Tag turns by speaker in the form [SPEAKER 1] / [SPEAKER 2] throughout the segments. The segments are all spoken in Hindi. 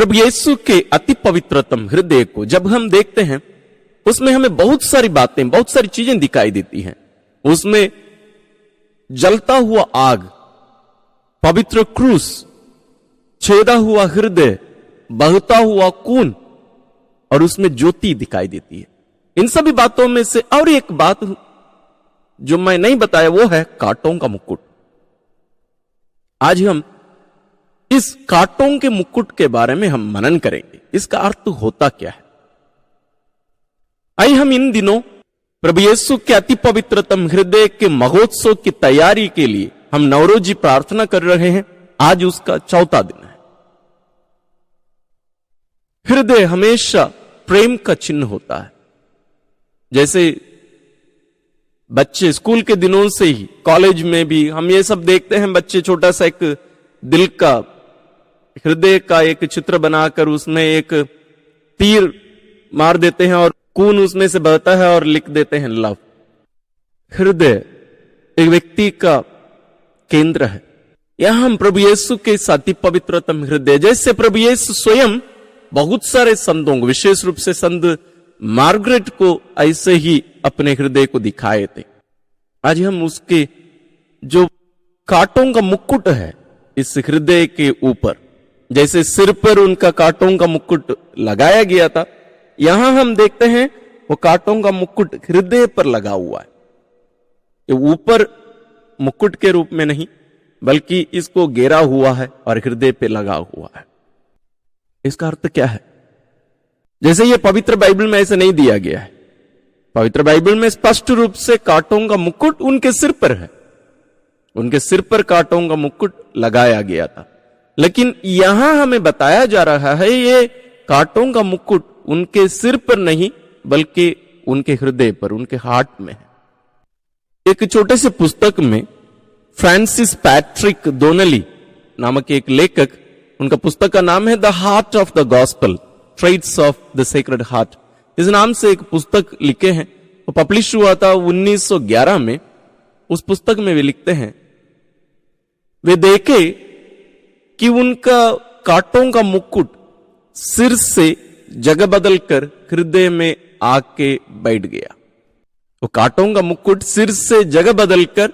[SPEAKER 1] प्रभु यीशु के अति पवित्रतम हृदय को जब हम देखते हैं, उसमें हमें बहुत सारी बातें, बहुत सारी चीजें दिखाई देती हैं। उसमें जलता हुआ आग, पवित्र क्रूस, छेदा हुआ हृदय, बहता हुआ खून और उसमें ज्योति दिखाई देती है। इन सभी बातों में से और एक बात जो मैं नहीं बताया वो है कांटों का मुकुट। आज हम इस कांटों के मुकुट के बारे में हम मनन करेंगे। इसका अर्थ होता क्या है? आइए हम इन दिनों प्रभु यीशु के अति पवित्रतम हृदय के महोत्सव की तैयारी के लिए हम नवरोजी प्रार्थना कर रहे हैं। आज उसका चौथा दिन है। हृदय हमेशा प्रेम का चिन्ह होता है। जैसे बच्चे स्कूल के दिनों से ही, कॉलेज में भी हम ये सब देखते हैं, बच्चे छोटा सा एक दिल का, हृदय का एक चित्र बनाकर उसमें एक तीर मार देते हैं और खून उसमें से बहता है और लिख देते हैं लव। हृदय एक व्यक्ति का केंद्र है। यहां हम प्रभु यीशु के अति पवित्रतम हृदय, जैसे प्रभु यीशु स्वयं बहुत सारे संतों को, विशेष रूप से संत मार्गरेट को ऐसे ही अपने हृदय को दिखाए थे। आज हम उसके जो कांटों का मुकुट है इस हृदय के ऊपर, जैसे सिर पर उनका कांटों का मुकुट लगाया गया था, यहां हम देखते हैं वो कांटों का मुकुट हृदय पर लगा हुआ है। ये ऊपर मुकुट के रूप में नहीं, बल्कि इसको घेरा हुआ है और हृदय पे लगा हुआ है। इसका अर्थ क्या है? जैसे ये पवित्र बाइबल में ऐसे नहीं दिया गया है। पवित्र बाइबल में स्पष्ट रूप से कांटों का मुकुट उनके सिर पर है। उनके सिर पर कांटों का मुकुट लगाया गया था। लेकिन यहां हमें बताया जा रहा है ये कांटों का मुकुट उनके सिर पर नहीं, बल्कि उनके हृदय पर, उनके हार्ट में है। एक छोटे से पुस्तक में फ्रांसिस पैट्रिक डोनली नामक एक लेखक, उनका पुस्तक का नाम है the heart of the gospel, traits of the sacred heart, इस नाम से एक पुस्तक लिखे हैं। वो पब्लिश हुआ था 1911 में। उस पुस्तक में वे लिखते हैं, वे देखे कि उनका कांटों का मुकुट सिर से जगह बदलकर हृदय में आके बैठ गया। वो कांटों का मुकुट सिर से जगह बदलकर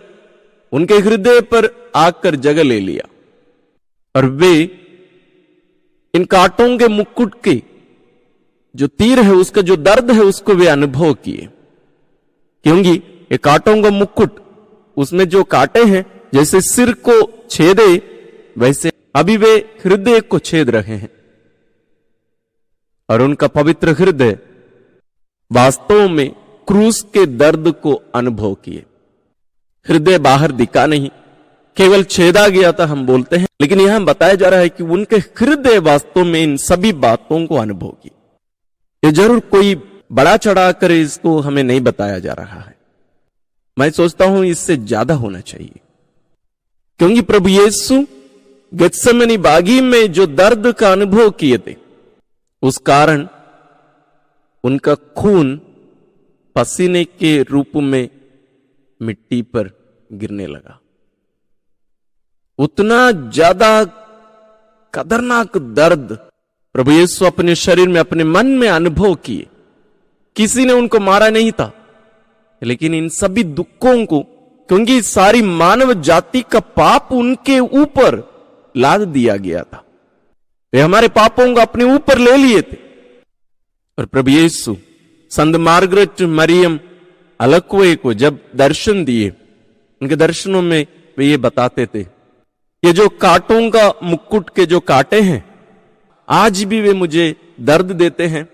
[SPEAKER 1] उनके हृदय पर आकर जगह ले लिया और वे इन कांटों के मुकुट के जो तीर है, उसका जो दर्द है, उसको वे अनुभव किए। क्योंकि ये कांटों का मुकुट, उसमें जो कांटे हैं, जैसे सिर को छेदे वैसे अभी वे हृदय को छेद रहे हैं। और उनका पवित्र हृदय वास्तव में क्रूस के दर्द को अनुभव किए। हृदय बाहर दिखा नहीं, केवल छेदा गया था हम बोलते हैं, लेकिन यहां बताया जा रहा है कि उनके हृदय वास्तव में इन सभी बातों को अनुभव किए। ये जरूर कोई बड़ा चढ़ाकर इसको हमें नहीं बताया जा रहा है। मैं सोचता हूं इससे ज्यादा होना चाहिए, क्योंकि प्रभु यीशु गेत्सेमनी बागी में जो दर्द का अनुभव किए थे, उस कारण उनका खून पसीने के रूप में मिट्टी पर गिरने लगा। उतना ज्यादा खतरनाक दर्द प्रभु यीशु अपने शरीर में, अपने मन में अनुभव किए। किसी ने उनको मारा नहीं था, लेकिन इन सभी दुखों को, क्योंकि सारी मानव जाति का पाप उनके ऊपर लाद दिया गया था, वे हमारे पापों को अपने ऊपर ले लिए थे। और प्रभु यीशु संत मार्गरेट मरियम अलक्वे को जब दर्शन दिए, उनके दर्शनों में वे ये बताते थे, ये जो कांटों का मुकुट के जो कांटे हैं, आज भी वे मुझे दर्द देते हैं,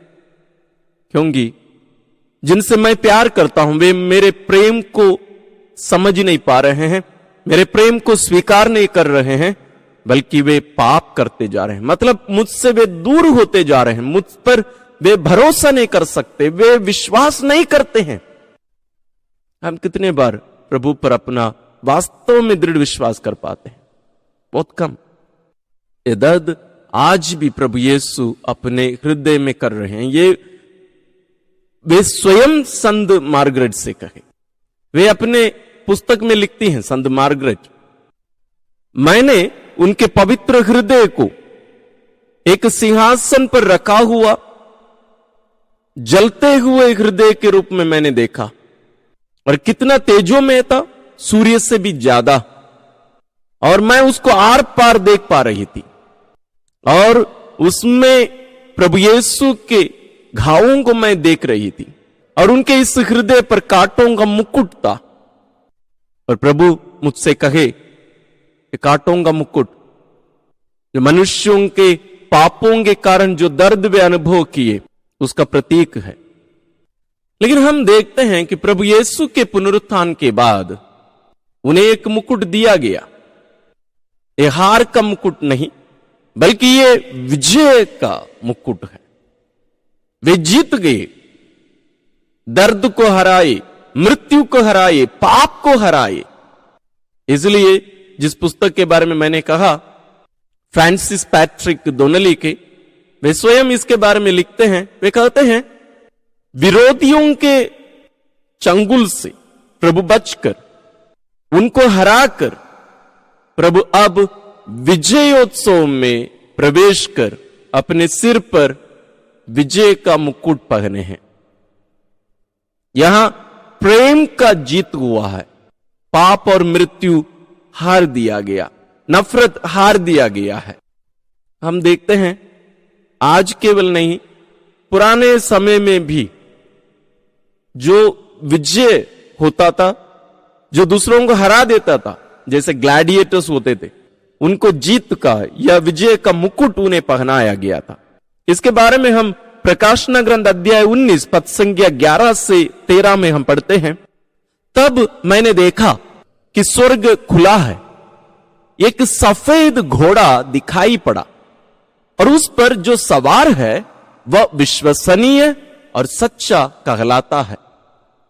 [SPEAKER 1] क्योंकि जिनसे मैं प्यार करता हूं वे मेरे प्रेम को समझ नहीं पा रहे हैं, मेरे प्रेम को स्वीकार नहीं कर रहे हैं, बल्कि वे पाप करते जा रहे हैं। मतलब मुझसे वे दूर होते जा रहे हैं, मुझ पर वे भरोसा नहीं कर सकते, वे विश्वास नहीं करते हैं। हम कितने बार प्रभु पर अपना वास्तव में दृढ़ विश्वास कर पाते हैं? बहुत कम। ये दर्द आज भी प्रभु यीशु अपने हृदय में कर रहे हैं। ये वे स्वयं संत मार्गरेट से कहे, वे अपने पुस्तक में लिखती हैं संत मार्गरेट, मैंने उनके पवित्र हृदय को एक सिंहासन पर रखा हुआ जलते हुए हृदय के रूप में मैंने देखा, और कितना तेजोमय था, सूर्य से भी ज्यादा, और मैं उसको आर पार देख पा रही थी, और उसमें प्रभु यीशु के घावों को मैं देख रही थी, और उनके इस हृदय पर कांटों का मुकुट था। और प्रभु मुझसे कहे कि कांटों का मुकुट जो मनुष्यों के पापों के कारण जो दर्द वे अनुभव किए उसका प्रतीक है। लेकिन हम देखते हैं कि प्रभु यीशु के पुनरुत्थान के बाद उन्हें एक मुकुट दिया गया। ये हार का मुकुट नहीं, बल्कि ये विजय का मुकुट है। वे जीत गए, दर्द को हराए, मृत्यु को हराए, पाप को हराए। इसलिए जिस पुस्तक के बारे में मैंने कहा, फ्रांसिस पैट्रिक डोनली के, वे स्वयं इसके बारे में लिखते हैं। वे कहते हैं, विरोधियों के चंगुल से प्रभु बचकर, उनको हराकर प्रभु अब विजयोत्सव में प्रवेश कर अपने सिर पर विजय का मुकुट पहने हैं। यहां प्रेम का जीत हुआ है, पाप और मृत्यु हार दिया गया, नफरत हार दिया गया है। हम देखते हैं आज केवल नहीं, पुराने समय में भी जो विजय होता था, जो दूसरों को हरा देता था, जैसे ग्लैडिएटर्स होते थे, उनको जीत का या विजय का मुकुट उन्हें पहनाया गया था। इसके बारे में हम प्रकाशना ग्रंथ अध्याय 19 पद संख्या 11 से 13 में हम पढ़ते हैं। तब मैंने देखा कि स्वर्ग खुला है, एक सफेद घोड़ा दिखाई पड़ा, और उस पर जो सवार है वह विश्वसनीय और सच्चा कहलाता है।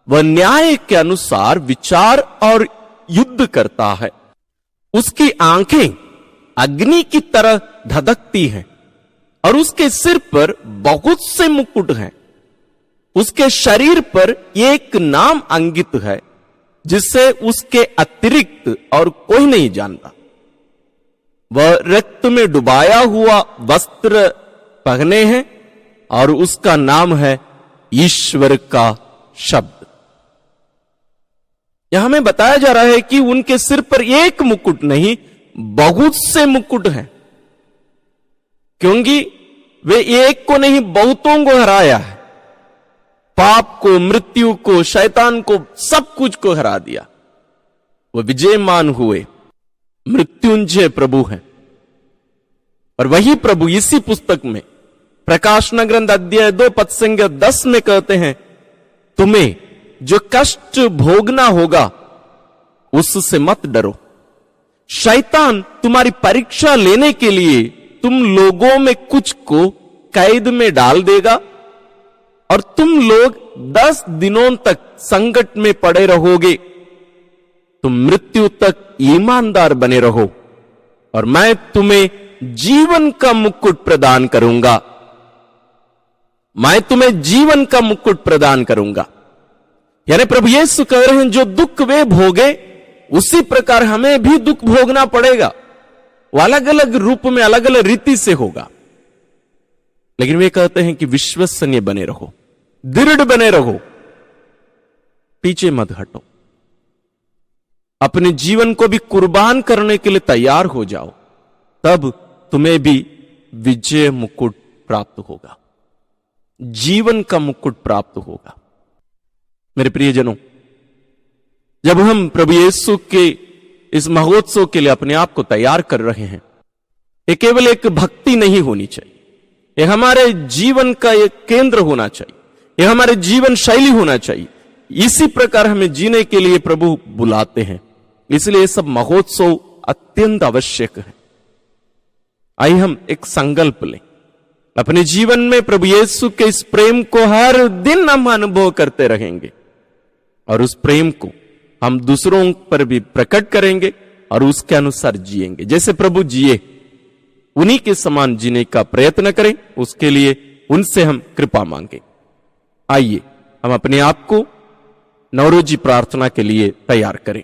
[SPEAKER 1] वह न्याय के अनुसार विचार और युद्ध करता है। उसकी आंखें अग्नि की तरह धधकती हैं, और उसके सिर पर बहुत से मुकुट हैं। उसके शरीर पर एक नाम अंकित है, जिसे उसके अतिरिक्त और कोई नहीं जानता। वह रक्त में डुबाया हुआ वस्त्र पहने हैं, और उसका नाम है ईश्वर का शब्द। यहां हमें बताया जा रहा है कि उनके सिर पर एक मुकुट नहीं, बहुत से मुकुट हैं, क्योंकि वे एक को नहीं बहुतों को हराया है। पाप को, मृत्यु को, शैतान को, सब कुछ को हरा दिया। वह विजयमान हुए, मृत्युंजय प्रभु हैं। और वही प्रभु इसी पुस्तक में प्रकाशना ग्रंथ अध्याय 2 पद संख्या 10 में कहते हैं, तुम्हें जो कष्ट भोगना होगा उससे मत डरो। शैतान तुम्हारी परीक्षा लेने के लिए तुम लोगों में कुछ को कैद में डाल देगा, और तुम लोग 10 दिनों तक संकट में पड़े रहोगे। तुम मृत्यु तक ईमानदार बने रहो, और मैं तुम्हें जीवन का मुकुट प्रदान करूंगा। मैं तुम्हें जीवन का मुकुट प्रदान करूंगा। यानी प्रभु यीशु कह रहे हैं, जो दुख वे भोगे उसी प्रकार हमें भी दुख भोगना पड़ेगा। वो अलग अलग रूप में, अलग अलग रीति से होगा, लेकिन वे कहते हैं कि विश्वसनीय बने रहो, दृढ़ बने रहो, पीछे मत हटो, अपने जीवन को भी कुर्बान करने के लिए तैयार हो जाओ, तब तुम्हें भी विजय मुकुट प्राप्त होगा, जीवन का मुकुट प्राप्त होगा। मेरे प्रियजनों, जब हम प्रभु यीशु के इस महोत्सव के लिए अपने आप को तैयार कर रहे हैं, ये केवल एक भक्ति नहीं होनी चाहिए, ये हमारे जीवन का एक केंद्र होना चाहिए, ये हमारे जीवन शैली होना चाहिए। इसी प्रकार हमें जीने के लिए प्रभु बुलाते हैं, इसलिए सब महोत्सव अत्यंत आवश्यक है। आइए हम एक संकल्प लें, अपने जीवन में प्रभु यीशु के इस प्रेम को हर दिन हम अनुभव करते रहेंगे, और उस प्रेम को हम दूसरों पर भी प्रकट करेंगे और उसके अनुसार जिएंगे। जैसे प्रभु जिए, उन्हीं के समान जीने का प्रयत्न करें, उसके लिए उनसे हम कृपा मांगे। आइए हम अपने आप को नवरोजी प्रार्थना के लिए तैयार करें।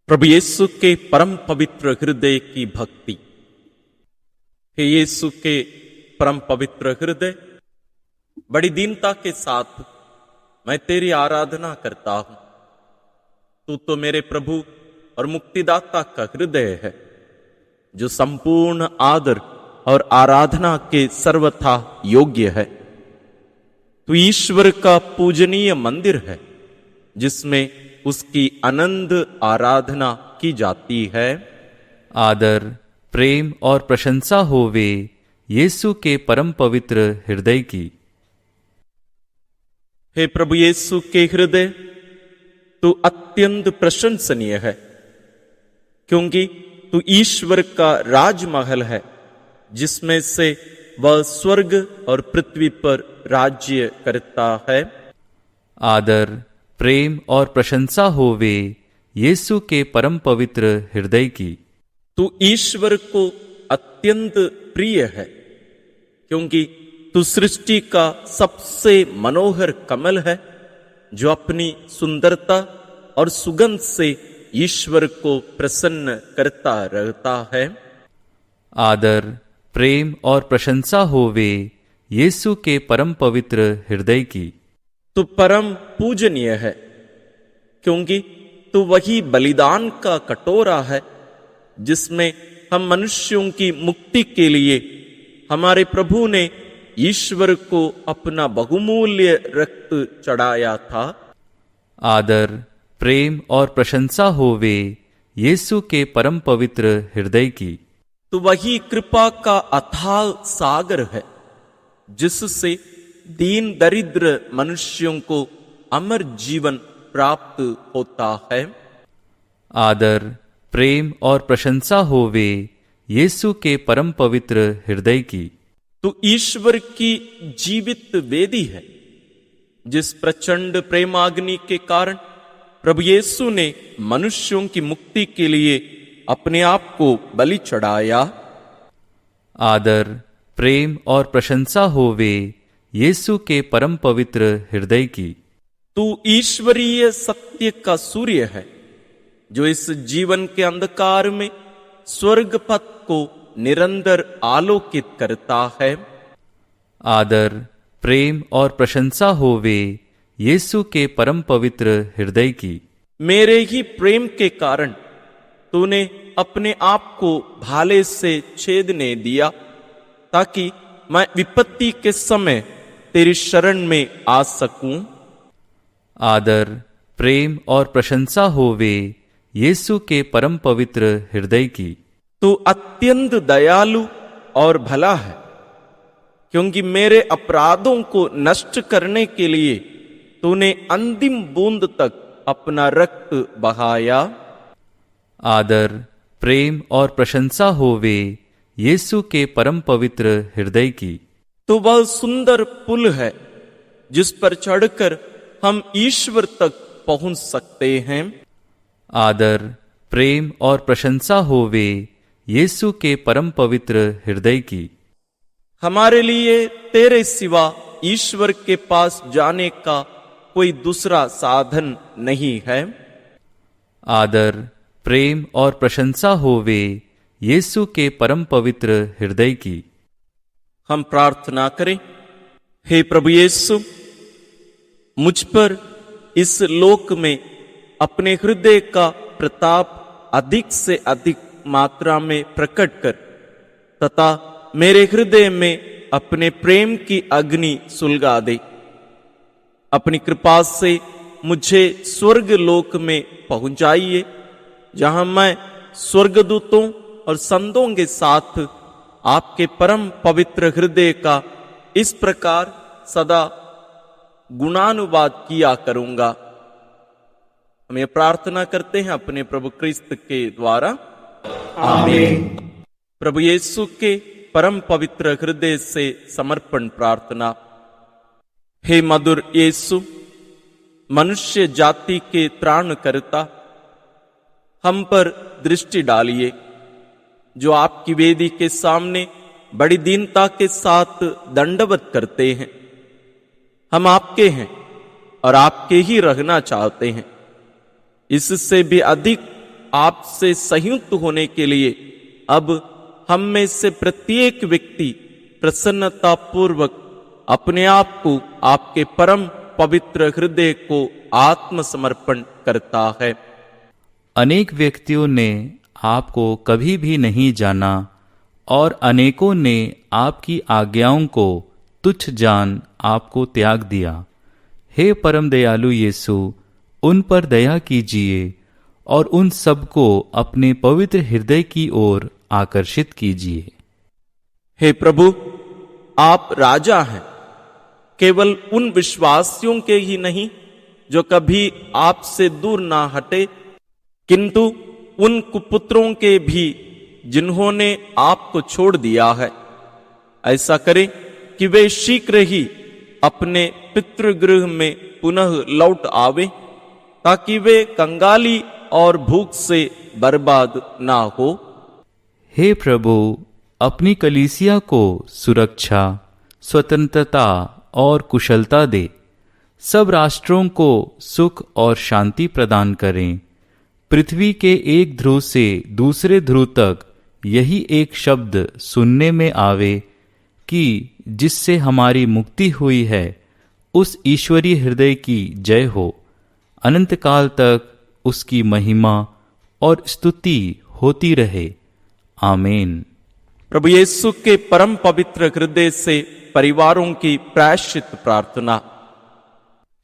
[SPEAKER 1] प्रभु यीशु के परम पवित्र हृदय की भक्ति। हे यीशु के परम पवित्र हृदय, बड़ी दीनता के साथ मैं तेरी आराधना करता हूं। तू तो मेरे प्रभु और मुक्तिदाता का हृदय है, जो संपूर्ण आदर और आराधना के सर्वथा योग्य है। तू ईश्वर का पूजनीय मंदिर है, जिसमें उसकी अनंत आराधना की जाती है।
[SPEAKER 2] आदर, प्रेम और प्रशंसा होवे यीशु के परम पवित्र हृदय की।
[SPEAKER 1] हे प्रभु यीशु के हृदय, तू अत्यंत प्रशंसनीय है, क्योंकि तू ईश्वर का राजमहल है, जिसमें से वह स्वर्ग और पृथ्वी पर राज्य करता है।
[SPEAKER 2] आदर, प्रेम और प्रशंसा होवे यीशु के परम पवित्र हृदय की।
[SPEAKER 1] तू ईश्वर को अत्यंत प्रिय है, क्योंकि तू सृष्टि का सबसे मनोहर कमल है, जो अपनी सुंदरता और सुगंध से ईश्वर को प्रसन्न करता रहता है।
[SPEAKER 2] आदर, प्रेम और प्रशंसा होवे यीशु के परम पवित्र हृदय की।
[SPEAKER 1] तू परम पूजनीय है, क्योंकि तू वही बलिदान का कटोरा है, जिसमें हम मनुष्यों की मुक्ति के लिए हमारे प्रभु ने ईश्वर को अपना बहुमूल्य रक्त चढ़ाया था।
[SPEAKER 2] आदर, प्रेम और प्रशंसा होवे यीशु के परम पवित्र हृदय की।
[SPEAKER 1] तू वही कृपा का अथाह सागर है, जिससे दीन दरिद्र मनुष्यों को अमर जीवन प्राप्त होता है।
[SPEAKER 2] आदर, प्रेम और प्रशंसा होवे यीशु के परम पवित्र हृदय की।
[SPEAKER 1] तू ईश्वर की जीवित वेदी है, जिस प्रचंड प्रेमाग्नि के कारण प्रभु यीशु ने मनुष्यों की मुक्ति के लिए अपने आप को बलि चढ़ाया।
[SPEAKER 2] आदर, प्रेम और प्रशंसा होवे यीशु के परम पवित्र हृदय की।
[SPEAKER 1] तू ईश्वरीय सत्य का सूर्य है, जो इस जीवन के अंधकार में स्वर्ग पथ को निरंतर आलोकित करता है।
[SPEAKER 2] आदर, प्रेम और प्रशंसा होवे यीशु के परम पवित्र हृदय की।
[SPEAKER 1] मेरे ही प्रेम के कारण तूने अपने आप को भाले से छेदने दिया, ताकि मैं विपत्ति के समय तेरी शरण में आ सकूं।
[SPEAKER 2] आदर, प्रेम और प्रशंसा होवे यीशु के परम पवित्र हृदय की।
[SPEAKER 1] तू अत्यंत दयालु और भला है, क्योंकि मेरे अपराधों को नष्ट करने के लिए तूने अंतिम बूंद तक अपना रक्त बहाया।
[SPEAKER 2] आदर, प्रेम और प्रशंसा होवे यीशु के परम पवित्र हृदय की।
[SPEAKER 1] तो वह सुंदर पुल है, जिस पर चढ़कर हम ईश्वर तक पहुंच सकते हैं।
[SPEAKER 2] आदर, प्रेम और प्रशंसा होवे यीशु के परम पवित्र हृदय की।
[SPEAKER 1] हमारे लिए तेरे सिवा ईश्वर के पास जाने का कोई दूसरा साधन नहीं है।
[SPEAKER 2] आदर, प्रेम और प्रशंसा होवे यीशु के परम पवित्र हृदय की।
[SPEAKER 1] हम प्रार्थना करें। हे प्रभु यीशु, मुझ पर इस लोक में अपने हृदय का प्रताप अधिक से अधिक मात्रा में प्रकट कर, तथा मेरे हृदय में अपने प्रेम की अग्नि सुलगा दे। अपनी कृपा से मुझे स्वर्ग लोक में पहुंचाइए, जहां मैं स्वर्गदूतों और संतों के साथ आपके परम पवित्र हृदय का इस प्रकार सदा गुणानुवाद किया करूंगा। हम ये प्रार्थना करते हैं अपने प्रभु क्रिस्त के द्वारा, आमीन। प्रभु यीशु के परम पवित्र हृदय से समर्पण प्रार्थना। हे मधुर यीशु, मनुष्य जाति के त्राणकर्ता, हम पर दृष्टि डालिए, जो आपकी वेदी के सामने बड़ी दीनता के साथ दंडवत करते हैं। हम आपके हैं और आपके ही रहना चाहते हैं। इससे भी अधिक आपसे संयुक्त होने के लिए अब हम में से प्रत्येक व्यक्ति प्रसन्नता पूर्वक अपने आप को आपके परम पवित्र हृदय को आत्मसमर्पण करता है।
[SPEAKER 2] अनेक व्यक्तियों ने आपको कभी भी नहीं जाना और अनेकों ने आपकी आज्ञाओं को तुच्छ जान आपको त्याग दिया। हे परम दयालु यीशु, उन पर दया कीजिए और उन सबको अपने पवित्र हृदय की ओर आकर्षित कीजिए।
[SPEAKER 1] हे प्रभु, आप राजा हैं, केवल उन विश्वासियों के ही नहीं जो कभी आपसे दूर ना हटे, किंतु उन कुपुत्रों के भी जिन्होंने आपको छोड़ दिया है। ऐसा करें कि वे शीघ्र ही अपने पितृगृह में पुनः लौट आवे, ताकि वे कंगाली और भूख से बर्बाद ना हो।
[SPEAKER 2] हे प्रभु, अपनी कलीसिया को सुरक्षा, स्वतंत्रता और कुशलता दे। सब राष्ट्रों को सुख और शांति प्रदान करें। पृथ्वी के एक ध्रुव से दूसरे ध्रुव तक यही एक शब्द सुनने में आवे कि जिससे हमारी मुक्ति हुई है, उस ईश्वरीय हृदय की जय हो। अनंत काल तक उसकी महिमा और स्तुति होती रहे। आमीन।
[SPEAKER 1] प्रभु यीशु के परम पवित्र हृदय से परिवारों की प्रायश्चित प्रार्थना।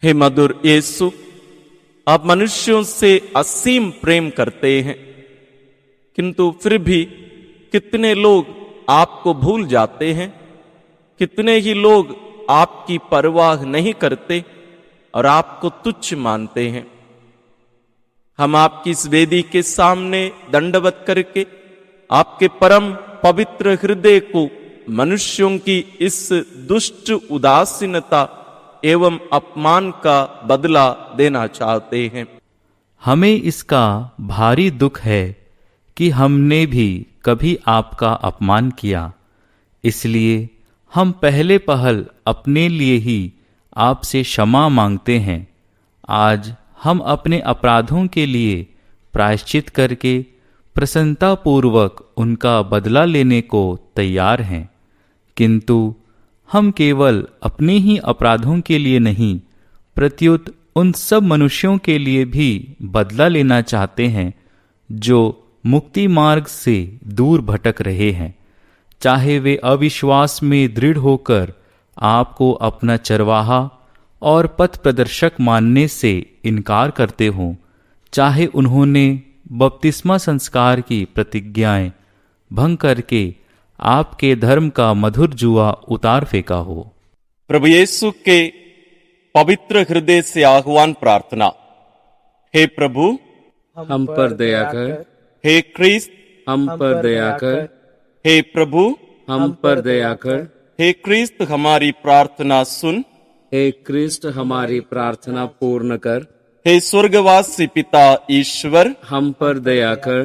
[SPEAKER 1] हे मधुर यीशु, आप मनुष्यों से असीम प्रेम करते हैं, किंतु फिर भी कितने लोग आपको भूल जाते हैं, कितने ही लोग आपकी परवाह नहीं करते और आपको तुच्छ मानते हैं। हम आपकी इस वेदी के सामने दंडवत करके आपके परम पवित्र हृदय को मनुष्यों की इस दुष्ट उदासीनता एवं अपमान का बदला देना चाहते हैं।
[SPEAKER 2] हमें इसका भारी दुख है कि हमने भी कभी आपका अपमान किया, इसलिए हम पहले पहल अपने लिए ही आपसे क्षमा मांगते हैं। आज हम अपने अपराधों के लिए प्रायश्चित करके प्रसन्नतापूर्वक उनका बदला लेने को तैयार हैं, किंतु हम केवल अपने ही अपराधों के लिए नहीं, प्रत्युत उन सब मनुष्यों के लिए भी बदला लेना चाहते हैं जो मुक्ति मार्ग से दूर भटक रहे हैं। चाहे वे अविश्वास में दृढ़ होकर आपको अपना चरवाहा और पथ प्रदर्शक मानने से इनकार करते हों, चाहे उन्होंने बपतिस्मा संस्कार की प्रतिज्ञाएं भंग करके आपके धर्म का मधुर जुआ उतार फेंका हो।
[SPEAKER 1] प्रभु यीशु के पवित्र हृदय से आह्वान प्रार्थना। हे प्रभु,
[SPEAKER 3] हम पर दया कर।
[SPEAKER 1] हे क्रिस्त,
[SPEAKER 3] हम पर दया कर।
[SPEAKER 1] हे प्रभु,
[SPEAKER 3] हम पर दया कर।
[SPEAKER 1] हे क्रिस्त, हमारी प्रार्थना सुन।
[SPEAKER 3] हे क्रिस्त, हमारी प्रार्थना पूर्ण कर।
[SPEAKER 1] हे स्वर्गवासी पिता ईश्वर,
[SPEAKER 3] हम पर दया कर।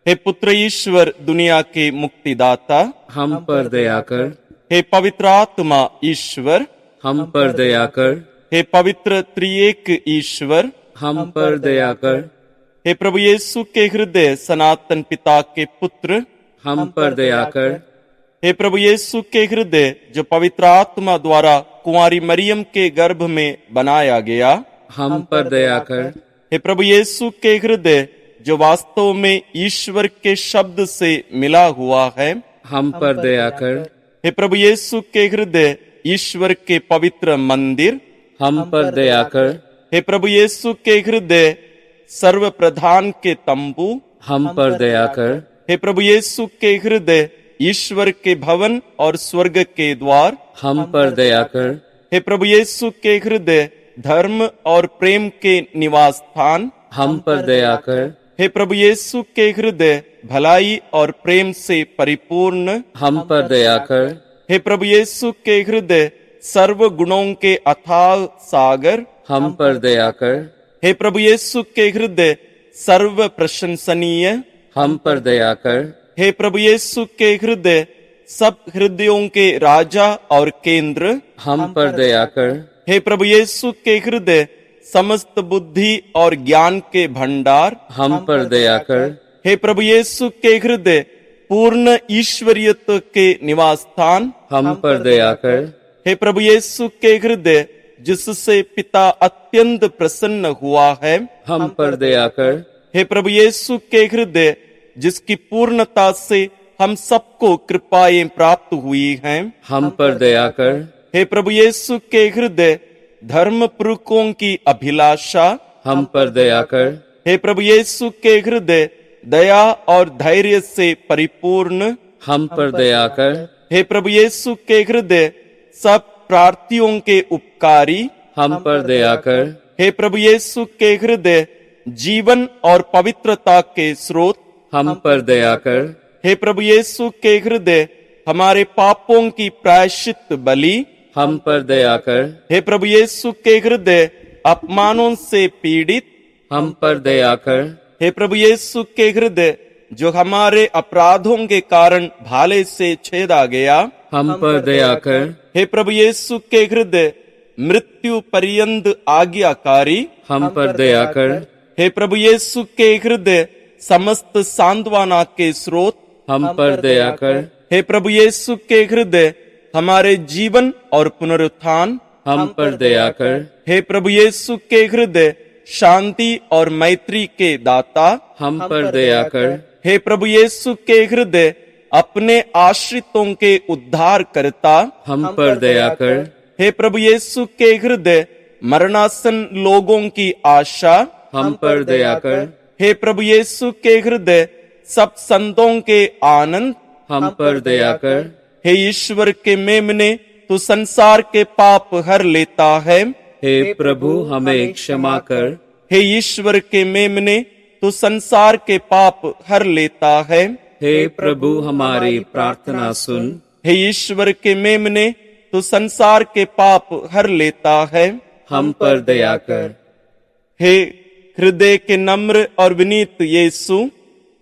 [SPEAKER 1] हे पुत्र ईश्वर, दुनिया के मुक्तिदाता,
[SPEAKER 3] हम पर दया कर।
[SPEAKER 1] हे पवित्र आत्मा ईश्वर,
[SPEAKER 3] हम पर दया कर।
[SPEAKER 1] हे पवित्र त्रिएक ईश्वर,
[SPEAKER 3] हम पर दया कर।
[SPEAKER 1] हे प्रभु यीशु के हृदय सनातन पिता के पुत्र,
[SPEAKER 3] हम पर दया कर।
[SPEAKER 1] हे प्रभु यीशु के हृदय जो पवित्र आत्मा द्वारा कुंवारी मरियम के गर्भ में बनाया गया,
[SPEAKER 3] हम पर दया कर।
[SPEAKER 1] हे प्रभु यीशु के हृदय जो वास्तव में ईश्वर के शब्द से मिला हुआ है,
[SPEAKER 3] हम पर दया कर।
[SPEAKER 1] हे प्रभु यीशु के हृदय ईश्वर के पवित्र मंदिर,
[SPEAKER 3] हम पर दया कर।
[SPEAKER 1] हे प्रभु यीशु के हृदय सर्व प्रधान के तंबू,
[SPEAKER 3] हम पर दया कर।
[SPEAKER 1] हे प्रभु यीशु के हृदय ईश्वर के भवन और स्वर्ग के द्वार,
[SPEAKER 3] हम पर दया कर।
[SPEAKER 1] हे प्रभु यीशु के हृदय धर्म और प्रेम के निवास स्थान,
[SPEAKER 3] हम पर दया कर।
[SPEAKER 1] हे प्रभु यीशु के हृदय भलाई और प्रेम से परिपूर्ण,
[SPEAKER 3] हम पर दया कर।
[SPEAKER 1] हे प्रभु यीशु के हृदय सर्व गुणों के अथाह सागर,
[SPEAKER 3] हम पर दया कर।
[SPEAKER 1] हे प्रभु यीशु के हृदय सर्व प्रशंसनीय,
[SPEAKER 3] हम पर दया कर।
[SPEAKER 1] हे प्रभु यीशु के हृदय सब हृदयों के राजा और केंद्र,
[SPEAKER 3] हम पर दया कर।
[SPEAKER 1] हे प्रभु यीशु के हृदय समस्त बुद्धि और ज्ञान के भंडार,
[SPEAKER 3] हम पर दया कर।
[SPEAKER 1] हे प्रभु यीशु के हृदय पूर्ण ईश्वरीयत्व के निवास स्थान,
[SPEAKER 3] हम पर दया कर।
[SPEAKER 1] हे प्रभु यीशु के हृदय जिससे पिता अत्यंत प्रसन्न हुआ है,
[SPEAKER 3] हम पर दया कर।
[SPEAKER 1] हे प्रभु यीशु के हृदय जिसकी पूर्णता से हम सबको कृपाएं प्राप्त हुई हैं,
[SPEAKER 3] हम पर दया कर।
[SPEAKER 1] हे प्रभु यीशु के हृदय धर्म पुरुषों की अभिलाषा,
[SPEAKER 3] हम पर दया कर।
[SPEAKER 1] हे प्रभु यीशु के हृदय दया और धैर्य से परिपूर्ण,
[SPEAKER 3] हम पर दया कर।
[SPEAKER 1] हे प्रभु यीशु के हृदय सब प्रार्थियों के उपकारी,
[SPEAKER 3] हम पर दया कर।
[SPEAKER 1] हे प्रभु यीशु के हृदय जीवन और पवित्रता के स्रोत,
[SPEAKER 3] हम पर दया कर।
[SPEAKER 1] हे प्रभु यीशु के हृदय हमारे पापों की प्रायश्चित बलि,
[SPEAKER 3] हम पर दया कर।
[SPEAKER 1] हे प्रभु यीशु के हृदय अपमानों से पीड़ित,
[SPEAKER 3] हम पर दया कर।
[SPEAKER 1] हे प्रभु यीशु के हृदय जो हमारे अपराधों के कारण भाले से छेदा गया,
[SPEAKER 3] हम पर दया कर।
[SPEAKER 1] हे प्रभु यीशु के हृदय मृत्यु पर्यंत आज्ञाकारी,
[SPEAKER 3] हम पर दया कर।
[SPEAKER 1] हे प्रभु यीशु के हृदय समस्त सांत्वना के स्रोत,
[SPEAKER 3] हम पर दया कर।
[SPEAKER 1] हे प्रभु यीशु के हृदय हमारे जीवन और पुनरुत्थान,
[SPEAKER 3] हम पर दया कर।
[SPEAKER 1] हे प्रभु यीशु के हृदय शांति और मैत्री के दाता,
[SPEAKER 3] हम पर दया कर।
[SPEAKER 1] हे प्रभु यीशु के हृदय अपने आश्रितों के उद्धार करता,
[SPEAKER 3] हम पर दया कर।
[SPEAKER 1] हे प्रभु यीशु के हृदय मरणासन लोगों की आशा,
[SPEAKER 3] हम पर दया कर।
[SPEAKER 1] हे प्रभु यीशु के हृदय सब संतों के आनंद,
[SPEAKER 3] हम पर दया कर।
[SPEAKER 1] हे ईश्वर के मेमने तू संसार के पाप हर लेता है,
[SPEAKER 3] हे प्रभु हमें क्षमा कर।
[SPEAKER 1] हे ईश्वर के मेमने तू संसार के पाप हर लेता है,
[SPEAKER 3] हे प्रभु हमारी प्रार्थना सुन।
[SPEAKER 1] हे ईश्वर के मेमने तू संसार के पाप हर लेता है,
[SPEAKER 3] हम पर दया कर।
[SPEAKER 1] हे हृदय के नम्र और विनीत यीशु,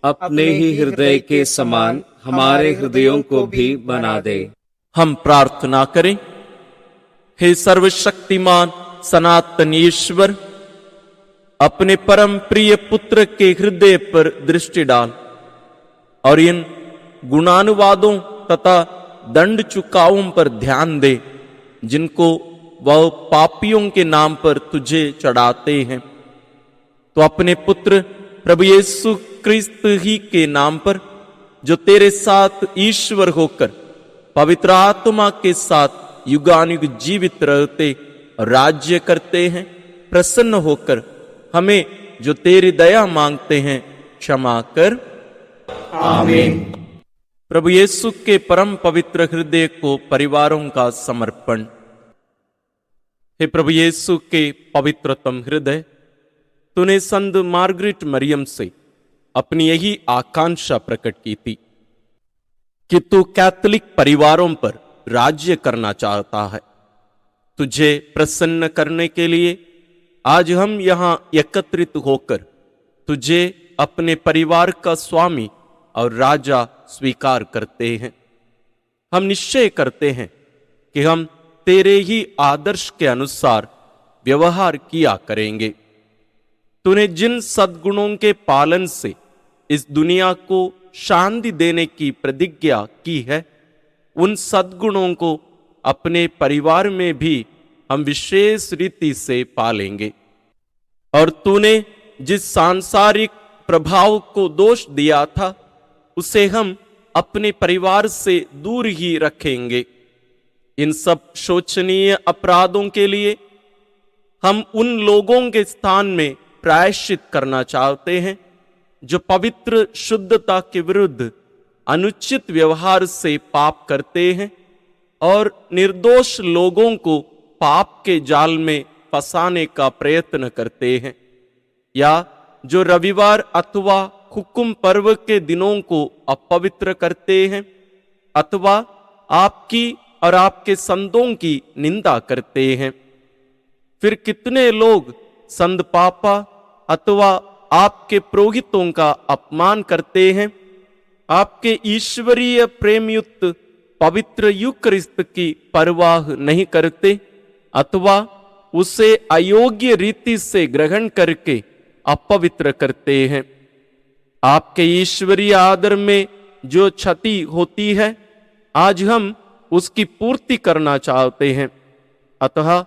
[SPEAKER 3] अपने ही हृदय के समान हमारे हृदयों को भी बना दे।
[SPEAKER 1] हम प्रार्थना करें। हे सर्वशक्तिमान सनातन ईश्वर, अपने परम प्रिय पुत्र के हृदय पर दृष्टि डाल और इन गुणानुवादों तथा दंड चुकावों पर ध्यान दे जिनको वह पापियों के नाम पर तुझे चढ़ाते हैं। तो अपने पुत्र प्रभु यीशु क्रिस्त ही के नाम पर, जो तेरे साथ ईश्वर होकर पवित्र आत्मा के साथ युगानुयुग जीवित रहते और राज्य करते हैं, प्रसन्न होकर हमें जो तेरी दया मांगते हैं क्षमा कर।
[SPEAKER 3] आमीन।
[SPEAKER 1] प्रभु यीशु के परम पवित्र हृदय को परिवारों का समर्पण। हे प्रभु यीशु के पवित्रतम हृदय, तूने संत मार्गरेट मरियम से अपनी यही आकांक्षा प्रकट की थी कि तू कैथोलिक परिवारों पर राज्य करना चाहता है। तुझे प्रसन्न करने के लिए आज हम यहाँ एकत्रित होकर तुझे अपने परिवार का स्वामी और राजा स्वीकार करते हैं। हम निश्चय करते हैं कि हम तेरे ही आदर्श के अनुसार व्यवहार किया करेंगे। तूने जिन सद्गुणों के पालन से इस दुनिया को शांति देने की प्रतिज्ञा की है, उन सद्गुणों को अपने परिवार में भी हम विशेष रीति से पालेंगे। और तूने जिस सांसारिक प्रभाव को दोष दिया था, उसे हम अपने परिवार से दूर ही रखेंगे। इन सब शोचनीय अपराधों के लिए हम उन लोगों के स्थान में प्रायश्चित करना चाहते हैं जो पवित्र शुद्धता के विरुद्ध अनुचित व्यवहार से पाप करते हैं और निर्दोष लोगों को पाप के जाल में फंसाने का प्रयत्न करते हैं, या जो रविवार अथवा हुक्म पर्व के दिनों को अपवित्र करते हैं अथवा आपकी और आपके संतों की निंदा करते हैं। फिर कितने लोग संत पापा अथवा आपके पुरोहितों का अपमान करते हैं, आपके ईश्वरीय प्रेमयुक्त पवित्र यूकरिस्त की परवाह नहीं करते अथवा उसे अयोग्य रीति से ग्रहण करके अपवित्र करते हैं। आपके ईश्वरीय आदर में जो क्षति होती है, आज हम उसकी पूर्ति करना चाहते हैं। अतः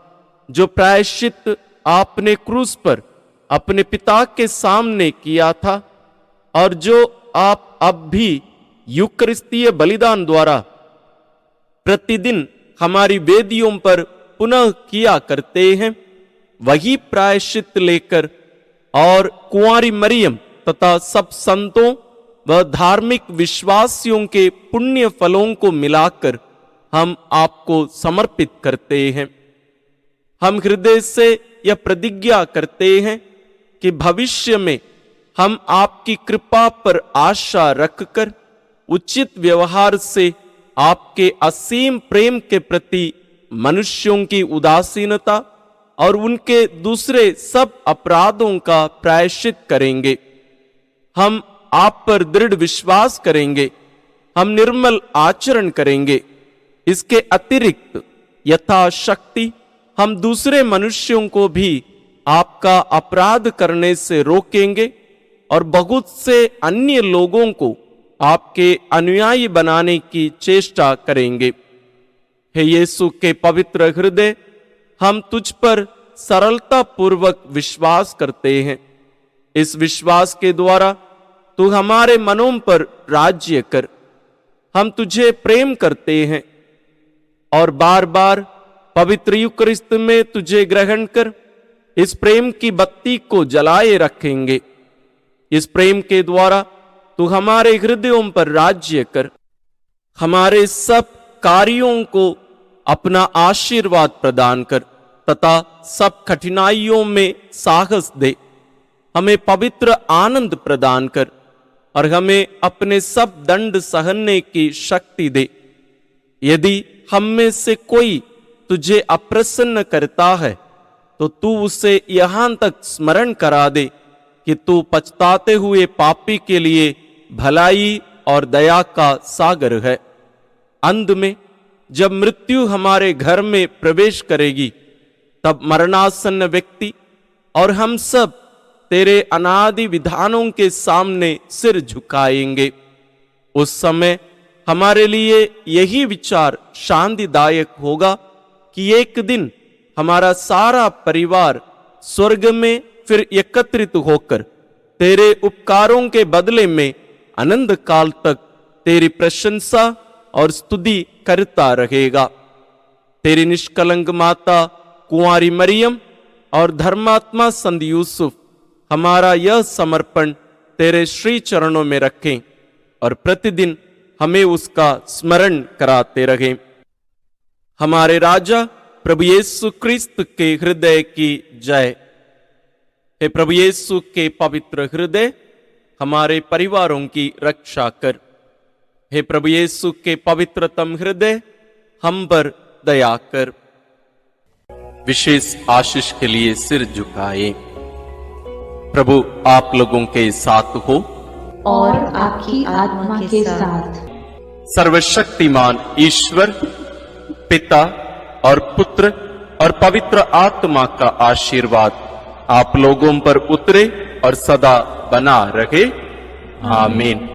[SPEAKER 1] जो प्रायश्चित आपने क्रूस पर अपने पिता के सामने किया था और जो आप अब भी यूकरिस्तीय बलिदान द्वारा प्रतिदिन हमारी वेदियों पर पुनः किया करते हैं, वही प्रायश्चित लेकर और कुंवारी मरियम तथा सब संतों व धार्मिक विश्वासियों के पुण्य फलों को मिलाकर हम आपको समर्पित करते हैं। हम हृदय से यह प्रतिज्ञा करते हैं कि भविष्य में हम आपकी कृपा पर आशा रखकर उचित व्यवहार से आपके असीम प्रेम के प्रति मनुष्यों की उदासीनता और उनके दूसरे सब अपराधों का प्रायश्चित करेंगे। हम आप पर दृढ़ विश्वास करेंगे, हम निर्मल आचरण करेंगे। इसके अतिरिक्त यथाशक्ति हम दूसरे मनुष्यों को भी आपका अपराध करने से रोकेंगे और बहुत से अन्य लोगों को आपके अनुयायी बनाने की चेष्टा करेंगे। हे यीशु के पवित्र हृदय, हम तुझ पर सरलता पूर्वक विश्वास करते हैं। इस विश्वास के द्वारा तू हमारे मनों पर राज्य कर। हम तुझे प्रेम करते हैं और बार बार पवित्र यूकरिस्त में तुझे ग्रहण कर इस प्रेम की बत्ती को जलाए रखेंगे। इस प्रेम के द्वारा तू हमारे हृदयों पर राज्य कर, हमारे सब कार्यों को अपना आशीर्वाद प्रदान कर तथा सब कठिनाइयों में साहस दे। हमें पवित्र आनंद प्रदान कर और हमें अपने सब दंड सहने की शक्ति दे। यदि हम में से कोई तुझे अप्रसन्न करता है तो तू उसे यहां तक स्मरण करा दे कि तू पछताते हुए पापी के लिए भलाई और दया का सागर है। अंत में जब मृत्यु हमारे घर में प्रवेश करेगी, तब मरणासन्न व्यक्ति और हम सब तेरे अनादि विधानों के सामने सिर झुकाएंगे। उस समय हमारे लिए यही विचार शांतिदायक होगा कि एक दिन हमारा सारा परिवार स्वर्ग में फिर एकत्रित होकर तेरे उपकारों के बदले में अनंत काल तक तेरी प्रशंसा और स्तुति करता रहेगा। तेरी निष्कलंक माता कुंवारी मरियम और धर्मात्मा संत यूसुफ हमारा यह समर्पण तेरे श्री चरणों में रखें और प्रतिदिन हमें उसका स्मरण कराते रहें। हमारे राजा प्रभु यीशु क्रिस्त के हृदय की जय। हे प्रभु यीशु के पवित्र हृदय, हमारे परिवारों की रक्षा कर। हे प्रभु यीशु के पवित्रतम हृदय, हम पर दया कर। विशेष आशीष के लिए सिर झुकाए। प्रभु आप लोगों के साथ हो
[SPEAKER 4] और आपकी आत्मा के साथ।
[SPEAKER 1] सर्वशक्तिमान ईश्वर पिता और पुत्र और पवित्र आत्मा का आशीर्वाद आप लोगों पर उतरे और सदा बना रहे। आमीन।